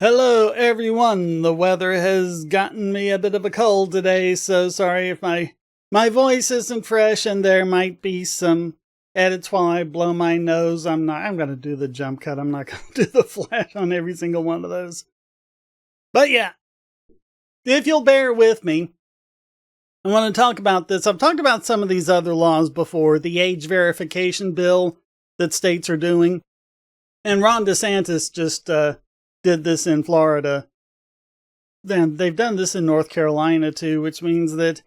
Hello, everyone. The weather has gotten me a bit of a cold today, so sorry if my voice isn't fresh and there might be some edits while I blow my nose. I'm going to do the jump cut. I'm not going to do the flash on every single one of those. But yeah, if you'll bear with me, I want to talk about this. I've talked about some of these other laws before, the age verification bill that states are doing. And Ron DeSantis just did this in Florida. Then they've done this in North Carolina too, which means that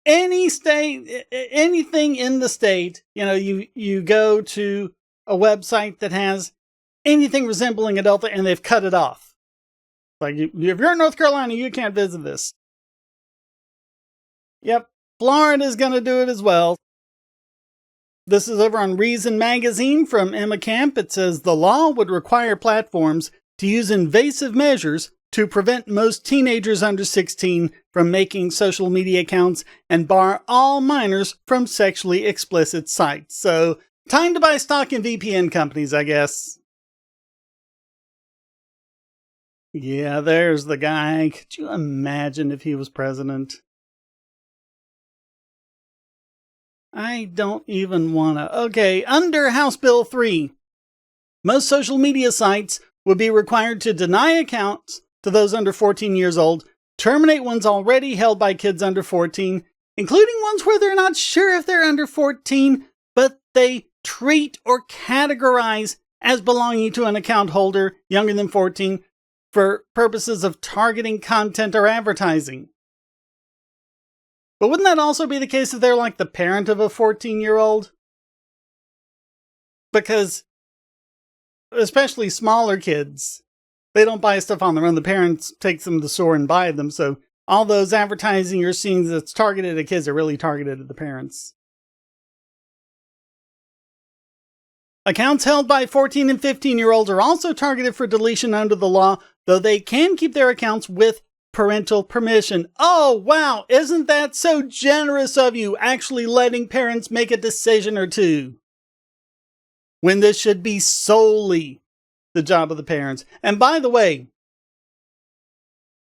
any state, anything in the state, you go to a website that has anything resembling Adelphi and they've cut it off. Like, if you're in North Carolina, you can't visit this. Yep, Florida's going to do it as well. This is over on Reason Magazine from Emma Camp. It says the law would require platforms to use invasive measures to prevent most teenagers under 16 from making social media accounts and bar all minors from sexually explicit sites. So, time to buy stock in VPN companies, I guess. Yeah, there's the guy. Could you imagine if he was president? I don't even wanna. Okay, under House Bill 3, most social media sites would be required to deny accounts to those under 14 years old, terminate ones already held by kids under 14, including ones where they're not sure if they're under 14, but they treat or categorize as belonging to an account holder younger than 14 for purposes of targeting content or advertising. But wouldn't that also be the case if they're like the parent of a 14-year-old? Because especially smaller kids, they don't buy stuff on their own. The parents take them to the store and buy them. So all those advertising you're seeing that's targeted at kids are really targeted at the parents. Accounts held by 14 and 15-year-olds are also targeted for deletion under the law, though they can keep their accounts with parental permission. Oh, wow. Isn't that so generous of you, actually letting parents make a decision or two? When this should be solely the job of the parents. And by the way,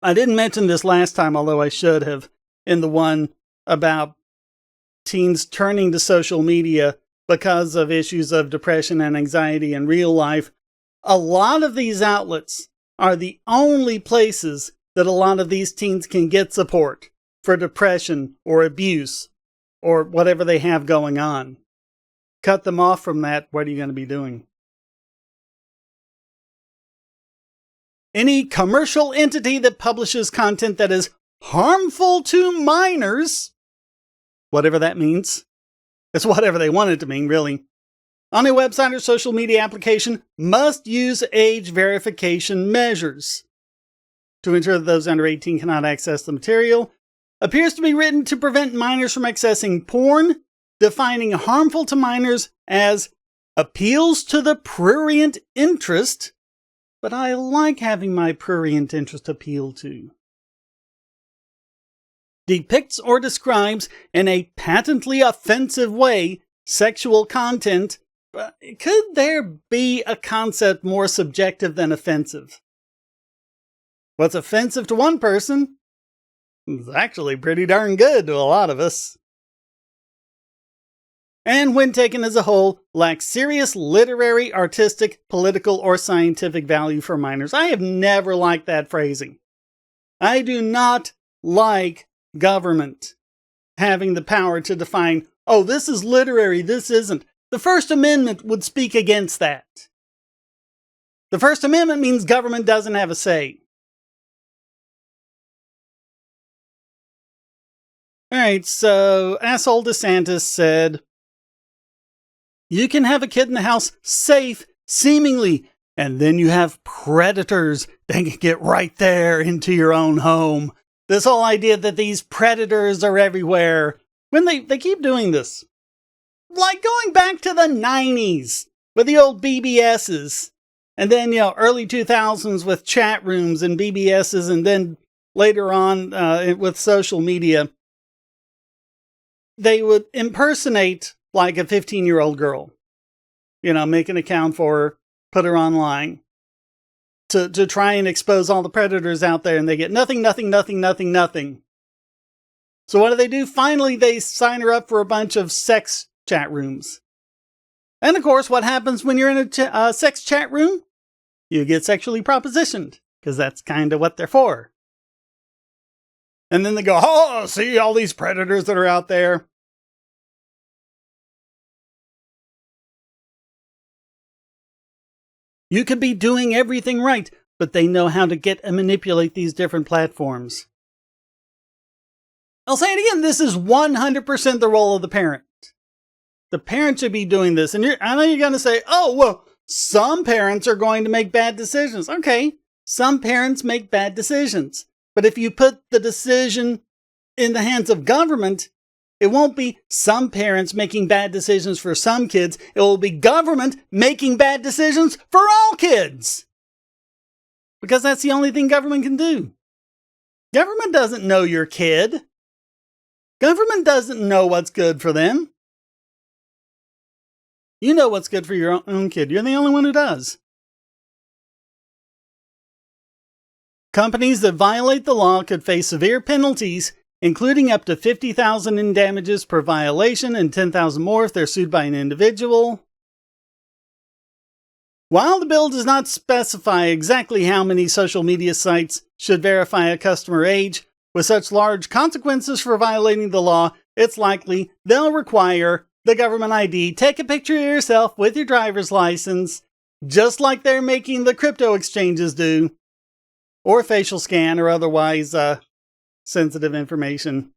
I didn't mention this last time, although I should have, in the one about teens turning to social media because of issues of depression and anxiety in real life. A lot of these outlets are the only places that a lot of these teens can get support for depression or abuse or whatever they have going on. Cut them off from that, what are you going to be doing? Any commercial entity that publishes content that is harmful to minors, whatever that means, it's whatever they want it to mean, really, on a website or social media application must use age verification measures to ensure that those under 18 cannot access the material. Appears to be written to prevent minors from accessing porn, defining harmful to minors as appeals to the prurient interest, but I like having my prurient interest appealed to. Depicts or describes in a patently offensive way sexual content, but could there be a concept more subjective than offensive? What's offensive to one person is actually pretty darn good to a lot of us. And when taken as a whole, lacks serious literary, artistic, political, or scientific value for minors. I have never liked that phrasing. I do not like government having the power to define, oh, this is literary, this isn't. The First Amendment would speak against that. The First Amendment means government doesn't have a say. Alright, so asshole DeSantis said, you can have a kid in the house safe, seemingly, and then you have predators that can get right there into your own home. This whole idea that these predators are everywhere. When they keep doing this. Like going back to the 90s with the old BBSs. And then, early 2000s with chat rooms and BBSs. And then later on with social media. They would impersonate like a 15-year-old girl. Make an account for her, put her online. to try and expose all the predators out there, and they get nothing, nothing, nothing, nothing, nothing. So what do? Finally, they sign her up for a bunch of sex chat rooms. And of course, what happens when you're in a sex chat room? You get sexually propositioned, because that's kind of what they're for. And then they go, oh, see all these predators that are out there. You could be doing everything right, but they know how to get and manipulate these different platforms. I'll say it again, this is 100% the role of the parent. The parent should be doing this. And I know you're going to say, oh, well, some parents are going to make bad decisions. Okay, some parents make bad decisions. But if you put the decision in the hands of government, it won't be some parents making bad decisions for some kids. It will be government making bad decisions for all kids. Because that's the only thing government can do. Government doesn't know your kid. Government doesn't know what's good for them. You know what's good for your own kid. You're the only one who does. Companies that violate the law could face severe penalties, including up to $50,000 in damages per violation and $10,000 more if they're sued by an individual. While the bill does not specify exactly how many social media sites should verify a customer age, with such large consequences for violating the law, it's likely they'll require the government ID. Take a picture of yourself with your driver's license, just like they're making the crypto exchanges do, or facial scan or otherwise sensitive information.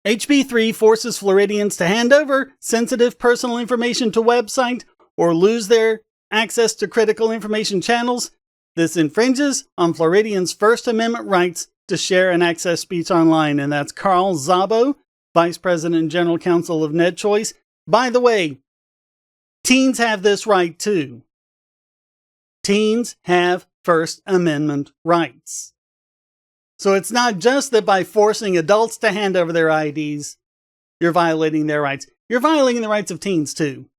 HB 3 forces Floridians to hand over sensitive personal information to website or lose their access to critical information channels. This infringes on Floridians' First Amendment rights to share and access speech online. And that's Carl Szabo, Vice President and General Counsel of NetChoice. By the way, teens have this right too. Teens have First Amendment rights. So it's not just that by forcing adults to hand over their IDs, you're violating their rights. You're violating the rights of teens too.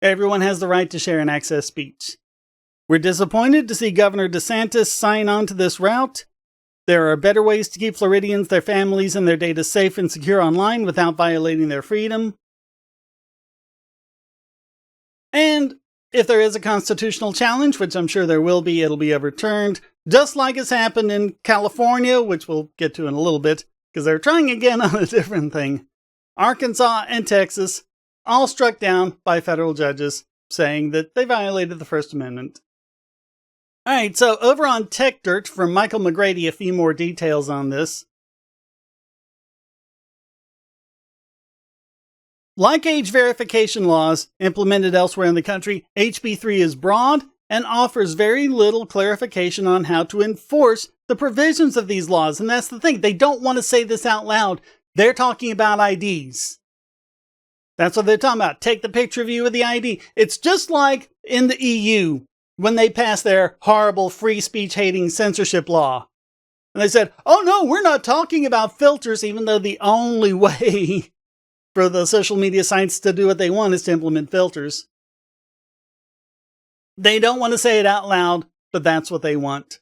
Everyone has the right to share and access speech. We're disappointed to see Governor DeSantis sign on to this route. There are better ways to keep Floridians, their families, and their data safe and secure online without violating their freedom. And if there is a constitutional challenge, which I'm sure there will be, it'll be overturned, just like it's happened in California, which we'll get to in a little bit, because they're trying again on a different thing. Arkansas and Texas, all struck down by federal judges, saying that they violated the First Amendment. Alright, so over on Tech Dirt from Michael McGrady, a few more details on this. Like age verification laws implemented elsewhere in the country, HB 3 is broad and offers very little clarification on how to enforce the provisions of these laws. And that's the thing, they don't want to say this out loud. They're talking about IDs. That's what they're talking about. Take the picture of you with the ID. It's just like in the EU when they passed their horrible free speech hating censorship law. And they said, oh no, we're not talking about filters, even though the only way for the social media sites to do what they want is to implement filters. They don't want to say it out loud, but that's what they want.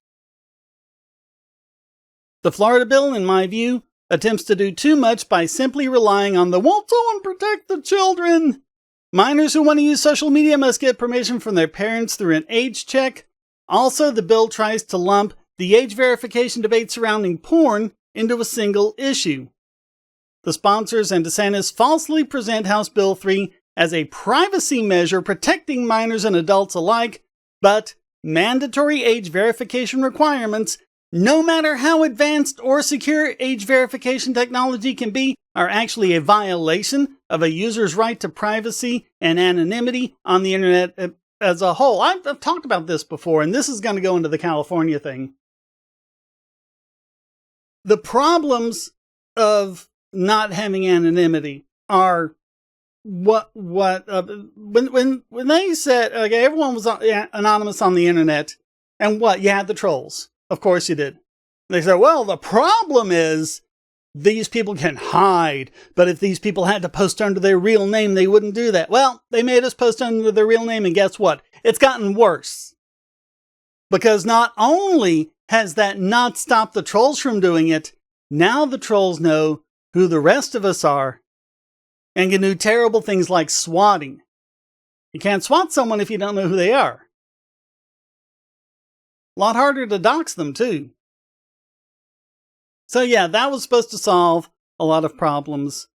The Florida bill, in my view, attempts to do too much by simply relying on the won't someone protect the children. Minors who want to use social media must get permission from their parents through an age check. Also, the bill tries to lump the age verification debate surrounding porn into a single issue. The sponsors and DeSantis falsely present House Bill 3 as a privacy measure protecting minors and adults alike, but mandatory age verification requirements, no matter how advanced or secure age verification technology can be, are actually a violation of a user's right to privacy and anonymity on the internet as a whole. I've talked about this before, and this is going to go into the California thing. The problems of not having anonymity are when they said, okay, everyone was anonymous on the internet, and what? You had the trolls. Of course you did. They said, well, the problem is these people can hide, but if these people had to post under their real name, they wouldn't do that. Well, they made us post under their real name, and guess what? it's gotten worse. Because not only has that not stopped the trolls from doing it, now the trolls know who the rest of us are and can do terrible things like swatting. You can't swat someone if you don't know who they are. A lot harder to dox them, too. So yeah, that was supposed to solve a lot of problems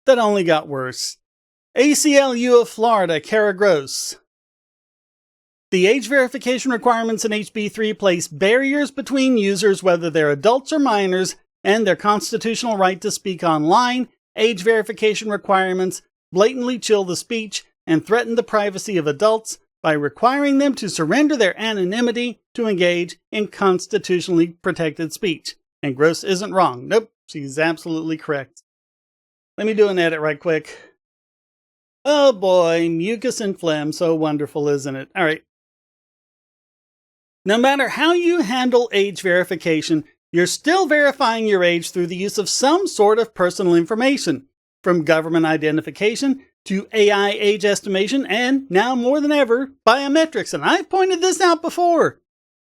that only got worse. ACLU of Florida, Kara Gross. The age verification requirements in HB3 place barriers between users, whether they're adults or minors, and their constitutional right to speak online. Age verification requirements blatantly chill the speech and threaten the privacy of adults by requiring them to surrender their anonymity to engage in constitutionally protected speech. And Gross isn't wrong. Nope, she's absolutely correct. Let me do an edit right quick. Oh boy, mucus and phlegm, so wonderful, isn't it? All right. No matter how you handle age verification, you're still verifying your age through the use of some sort of personal information, from government identification to AI age estimation, and now more than ever, biometrics. And I've pointed this out before.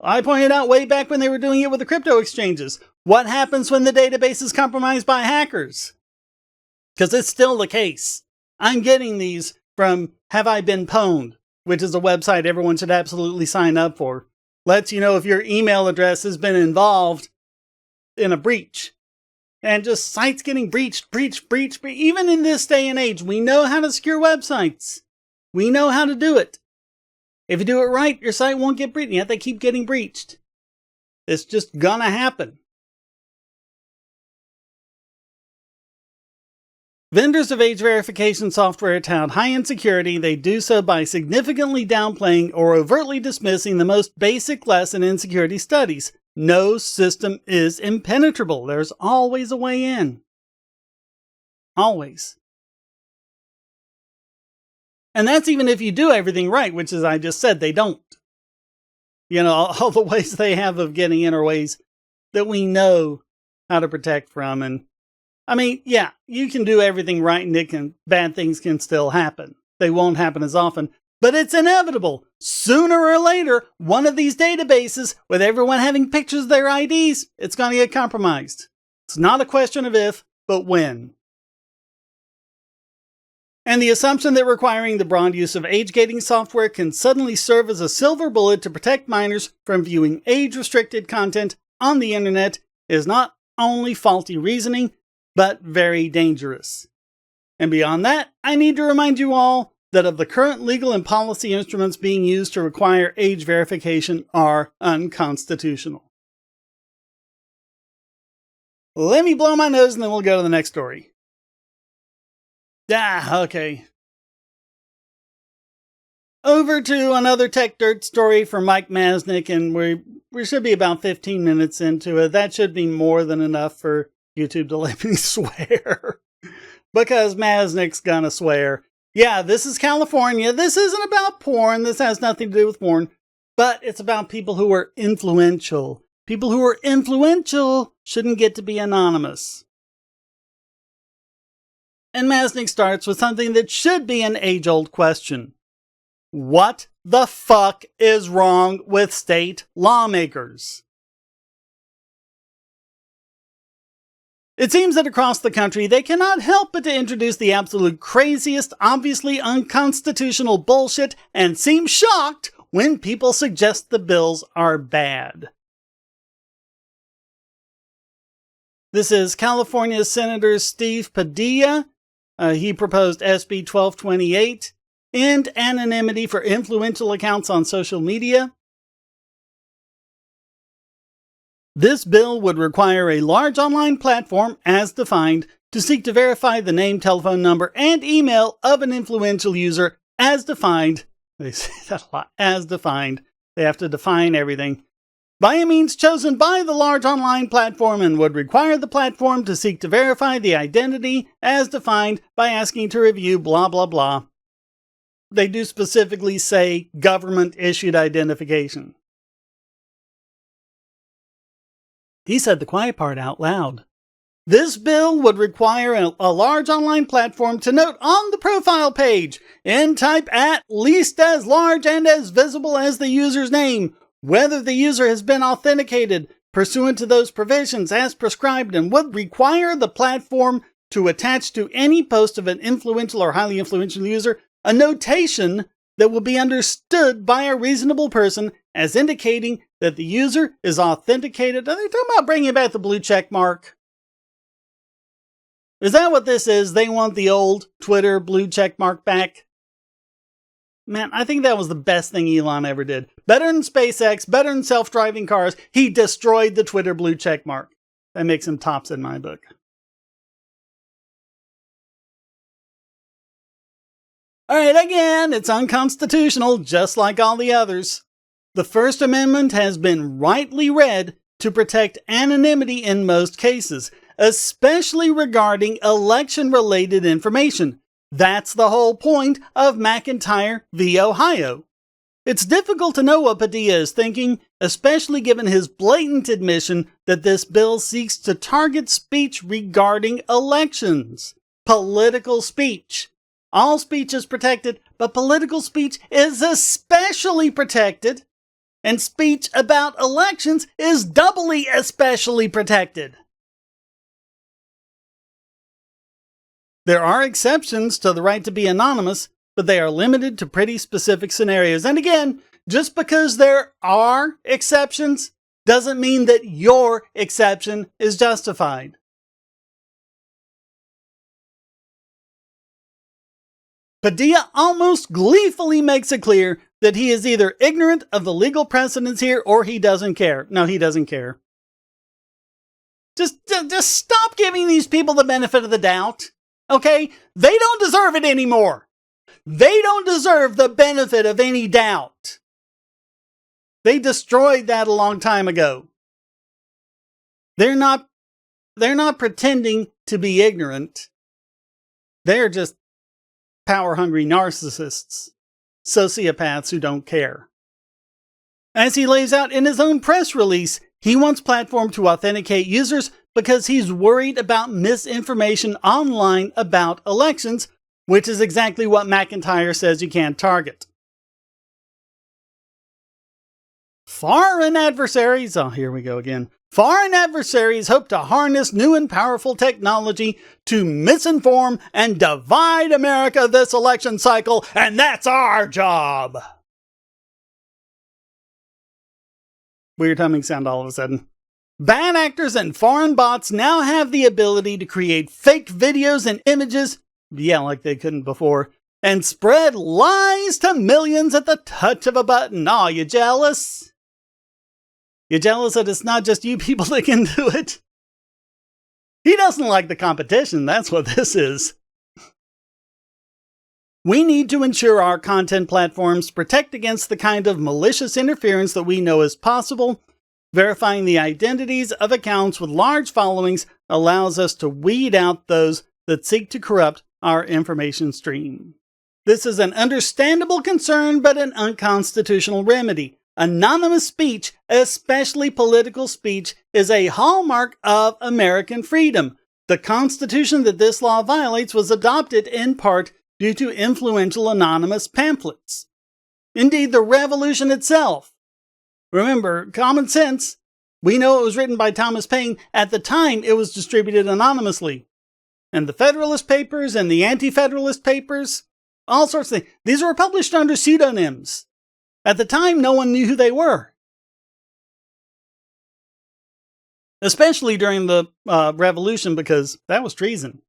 I pointed out way back when they were doing it with the crypto exchanges. What happens when the database is compromised by hackers? Because it's still the case. I'm getting these from Have I Been Pwned, which is a website everyone should absolutely sign up for. Lets you know if your email address has been involved in a breach. And just sites getting breached. Even in this day and age, we know how to secure websites. We know how to do it. If you do it right, your site won't get breached. Yet they keep getting breached. It's just gonna happen. Vendors of age verification software tout high in security. They do so by significantly downplaying or overtly dismissing the most basic lesson in security studies. No system is impenetrable. There's always a way in. Always. And that's even if you do everything right, which, as I just said, they don't. You know, all the ways they have of getting in are ways that we know how to protect from. And I mean, yeah, you can do everything right and bad things can still happen. They won't happen as often, but it's inevitable. Sooner or later, one of these databases, with everyone having pictures of their IDs, it's going to get compromised. It's not a question of if, but when. And the assumption that requiring the broad use of age-gating software can suddenly serve as a silver bullet to protect minors from viewing age-restricted content on the internet is not only faulty reasoning, but very dangerous. And beyond that, I need to remind you all that of the current legal and policy instruments being used to require age verification are unconstitutional. Let me blow my nose and then we'll go to the next story. Okay. Over to another Tech Dirt story from Mike Masnick, and we should be about 15 minutes into it. That should be more than enough for YouTube to let me swear. Because Masnick's gonna swear. Yeah, this is California. This isn't about porn. This has nothing to do with porn. But it's about people who are influential. People who are influential shouldn't get to be anonymous. And Masnick starts with something that should be an age-old question. What the fuck is wrong with state lawmakers? It seems that across the country, they cannot help but to introduce the absolute craziest, obviously unconstitutional bullshit and seem shocked when people suggest the bills are bad. This is California Senator Steve Padilla. He proposed SB 1228, End Anonymity for Influential Accounts on Social Media. This bill would require a large online platform, as defined, to seek to verify the name, telephone number, and email of an influential user, as defined. They say that a lot. As defined. They have to define everything. By a means chosen by the large online platform, and would require the platform to seek to verify the identity, as defined, by asking to review blah blah blah. They do specifically say government-issued identification. He said the quiet part out loud. This bill would require a large online platform to note on the profile page, in type at least as large and as visible as the user's name, whether the user has been authenticated pursuant to those provisions as prescribed, and would require the platform to attach to any post of an influential or highly influential user a notation that will be understood by a reasonable person as indicating that the user is authenticated. Are they talking about bringing back the blue check mark? Is that what this is? They want the old Twitter blue check mark back? Man, I think that was the best thing Elon ever did. Better than SpaceX, better than self-driving cars. He destroyed the Twitter blue check mark. That makes him tops in my book. Alright, again, it's unconstitutional, just like all the others. The First Amendment has been rightly read to protect anonymity in most cases, especially regarding election-related information. That's the whole point of McIntyre v. Ohio. It's difficult to know what Padilla is thinking, especially given his blatant admission that this bill seeks to target speech regarding elections. Political speech. All speech is protected, but political speech is especially protected, and speech about elections is doubly especially protected. There are exceptions to the right to be anonymous, but they are limited to pretty specific scenarios. And again, just because there are exceptions doesn't mean that your exception is justified. Padilla almost gleefully makes it clear that he is either ignorant of the legal precedents here or he doesn't care. No, he doesn't care. Just stop giving these people the benefit of the doubt. Okay? They don't deserve it anymore. They don't deserve the benefit of any doubt. They destroyed that a long time ago. They're not pretending to be ignorant. They're just power-hungry narcissists, sociopaths who don't care. As he lays out in his own press release, he wants platform to authenticate users because he's worried about misinformation online about elections, which is exactly what McIntyre says you can't target. Foreign adversaries, oh, here we go again. Foreign adversaries hope to harness new and powerful technology to misinform and divide America this election cycle, and that's our job. Weird humming sound all of a sudden. Bad actors and foreign bots now have the ability to create fake videos and images, yeah, like they couldn't before, and spread lies to millions at the touch of a button. Aw, you jealous? You jealous that it's not just you people that can do it? He doesn't like the competition, that's what this is. We need to ensure our content platforms protect against the kind of malicious interference that we know is possible. Verifying the identities of accounts with large followings allows us to weed out those that seek to corrupt our information stream. This is an understandable concern, but an unconstitutional remedy. Anonymous speech, especially political speech, is a hallmark of American freedom. The Constitution that this law violates was adopted in part due to influential anonymous pamphlets. Indeed, the Revolution itself. Remember, common sense. We know it was written by Thomas Paine. At the time, it was distributed anonymously. And the Federalist Papers and the Anti-Federalist Papers, all sorts of things. These were published under pseudonyms. At the time, no one knew who they were. Especially during the Revolution, because that was treason.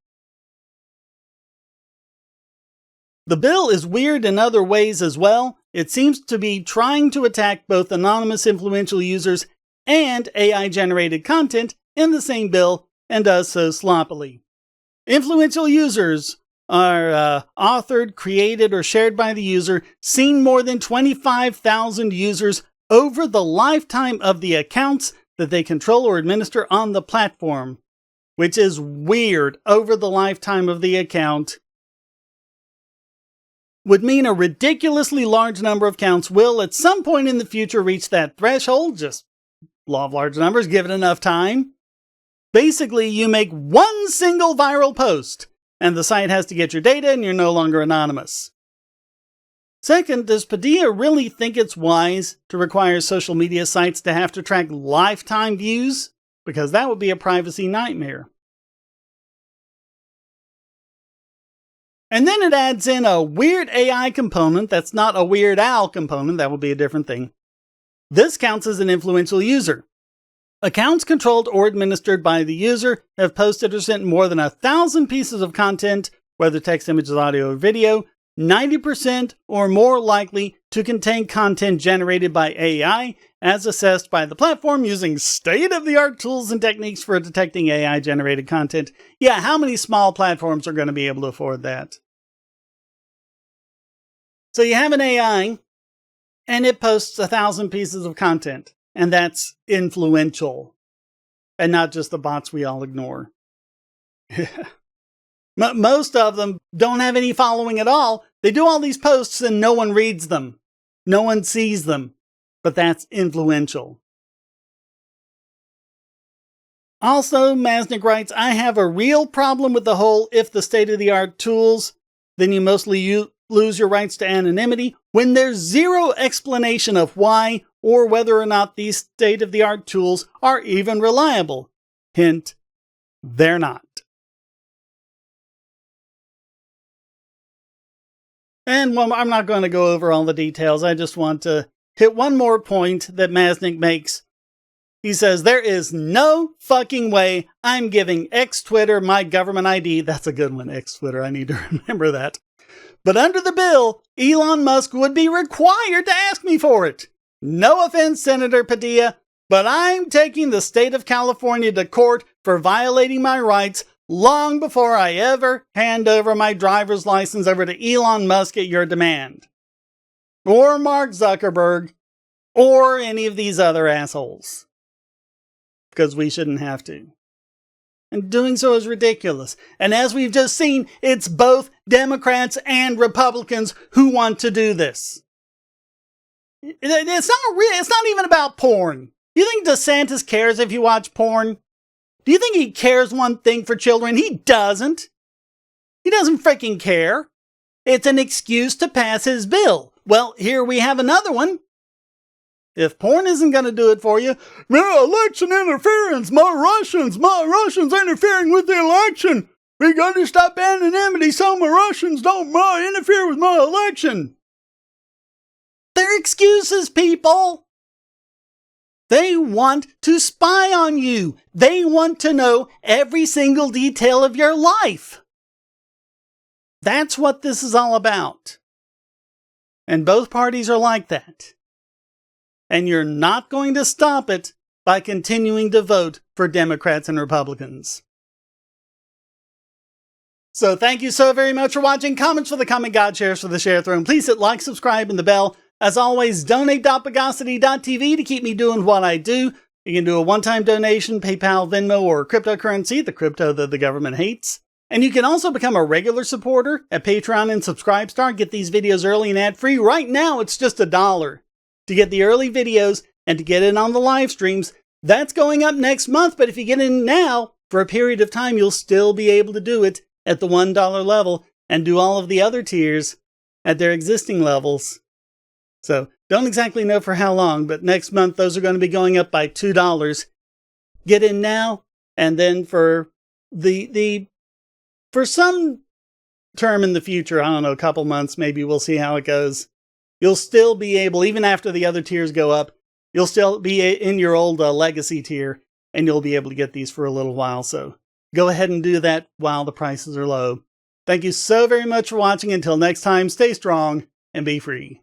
The bill is weird in other ways as well. It seems to be trying to attack both anonymous influential users and AI-generated content in the same bill, and does so sloppily. Influential users are authored, created, or shared by the user, seen more than 25,000 users over the lifetime of the accounts that they control or administer on the platform, which is weird. Over the lifetime of the account would mean a ridiculously large number of accounts will at some point in the future reach that threshold. Just law of large numbers, give it enough time. Basically, you make one single viral post, and the site has to get your data and you're no longer anonymous. Second, does Padilla really think it's wise to require social media sites to have to track lifetime views? Because that would be a privacy nightmare. And then it adds in a weird AI component that's not a Weird Al component, that would be a different thing. This counts as an influential user. Accounts controlled or administered by the user have posted or sent more than 1,000 pieces of content, whether text, images, audio, or video, 90% or more likely to contain content generated by AI, as assessed by the platform using state-of-the-art tools and techniques for detecting AI-generated content. Yeah, how many small platforms are going to be able to afford that? So you have an AI, and it posts 1,000 pieces of content, and that's influential, and not just the bots we all ignore. Most of them don't have any following at all. They do all these posts and no one reads them. No one sees them. But that's influential. Also, Masnick writes, I have a real problem with the whole if the state-of-the-art tools, then you mostly lose your rights to anonymity, when there's zero explanation of why or whether or not these state-of-the-art tools are even reliable. Hint, they're not. And well, I'm not going to go over all the details. I just want to hit one more point that Masnick makes. He says, there is no fucking way I'm giving X-Twitter my government ID. That's a good one, X-Twitter. I need to remember that. But under the bill, Elon Musk would be required to ask me for it. No offense, Senator Padilla, but I'm taking the state of California to court for violating my rights long before I ever hand over my driver's license over to Elon Musk at your demand. Or Mark Zuckerberg. Or any of these other assholes. Because we shouldn't have to. And doing so is ridiculous. And as we've just seen, it's both Democrats and Republicans who want to do this. It's not even about porn. Do you think DeSantis cares if you watch porn? Do you think he cares one thing for children? He doesn't. He doesn't freaking care. It's an excuse to pass his bill. Well, here we have another one. If porn isn't going to do it for you, election interference, my Russians interfering with the election. We got to stop anonymity so my Russians don't interfere with my election. They're excuses, people. They want to spy on you. They want to know every single detail of your life. That's what this is all about. And both parties are like that. And you're not going to stop it by continuing to vote for Democrats and Republicans. So thank you so very much for watching. Comments for the comment god, shares for the share throne. Please hit like, subscribe, and the bell. As always, donate.pagosity.tv to keep me doing what I do. You can do a one-time donation, PayPal, Venmo, or cryptocurrency, the crypto that the government hates. And you can also become a regular supporter at Patreon and Subscribestar. Get these videos early and ad-free. Right now, it's just $1 to get the early videos and to get in on the live streams. That's going up next month, but if you get in now, for a period of time, you'll still be able to do it at the $1 level and do all of the other tiers at their existing levels. So, don't exactly know for how long, but next month those are going to be going up by $2. Get in now, and then for for some term in the future, I don't know, a couple months, maybe we'll see how it goes. You'll still be able, even after the other tiers go up, you'll still be in your old legacy tier, and you'll be able to get these for a little while. So, go ahead and do that while the prices are low. Thank you so very much for watching. Until next time, stay strong and be free.